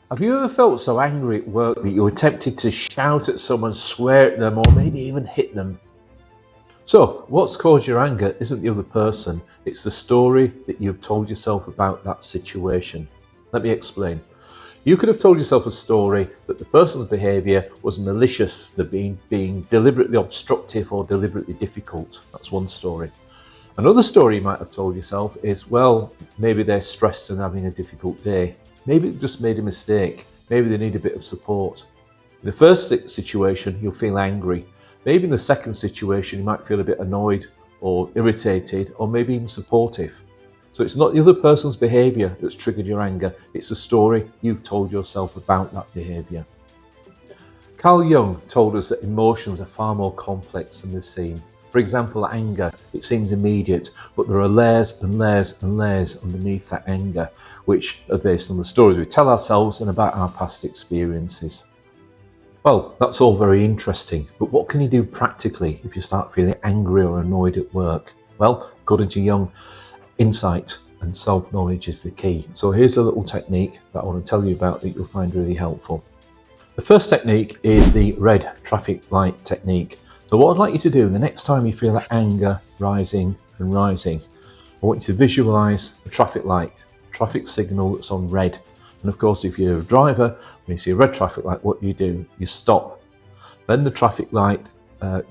Have you ever felt so angry at work that you were tempted to shout at someone, swear at them, or maybe even hit them? So, what's caused your anger isn't the other person, it's the story that you've told yourself about that situation. Let me explain. You could have told yourself a story that the person's behaviour was malicious, they're being deliberately obstructive or deliberately difficult. That's one story. Another story you might have told yourself is, well, maybe they're stressed and having a difficult day. Maybe they just made a mistake. Maybe they need a bit of support. In the first situation, you'll feel angry. Maybe in the second situation, you might feel a bit annoyed or irritated or maybe even supportive. So it's not the other person's behaviour that's triggered your anger, it's the story you've told yourself about that behaviour. Carl Jung told us that emotions are far more complex than they seem. For example, anger, it seems immediate, but there are layers and layers and layers underneath that anger, which are based on the stories we tell ourselves and about our past experiences. Well, that's all very interesting, but what can you do practically if you start feeling angry or annoyed at work? Well, according to Jung, insight and self-knowledge is the key. So here's a little technique that I want to tell you about that you'll find really helpful. The first technique is the red traffic light technique. So what I'd like you to do the next time you feel that anger rising and rising, I want you to visualise a traffic light, traffic signal that's on red. And of course, if you're a driver, when you see a red traffic light, what do? You stop. Then the traffic light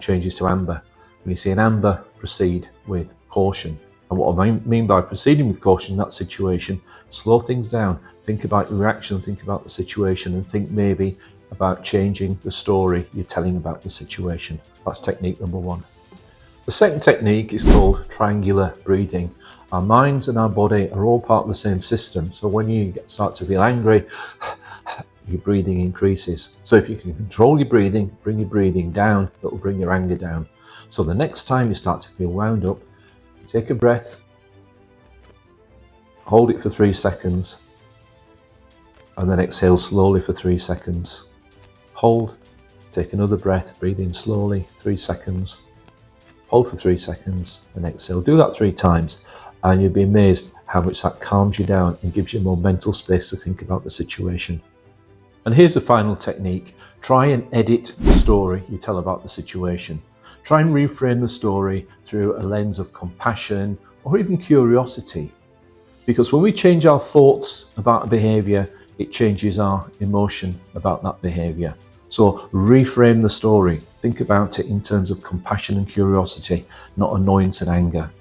changes to amber. When you see an amber, proceed with caution. And what I mean by proceeding with caution in that situation, slow things down, think about your reaction, think about the situation, and think maybe about changing the story you're telling about the situation. That's technique number one. The second technique is called triangular breathing. Our minds and our body are all part of the same system. So when you start to feel angry, your breathing increases. So if you can control your breathing, bring your breathing down, that will bring your anger down. So the next time you start to feel wound up, take a breath, hold it for 3 seconds, and then exhale slowly for 3 seconds. Hold, take another breath, breathe in slowly, 3 seconds, hold for 3 seconds, and exhale. Do that 3 times, and you'll be amazed how much that calms you down and gives you more mental space to think about the situation. And here's the final technique. Try and edit the story you tell about the situation. Try and reframe the story through a lens of compassion or even curiosity. Because when we change our thoughts about a behaviour, it changes our emotion about that behaviour. So reframe the story. Think about it in terms of compassion and curiosity, not annoyance and anger.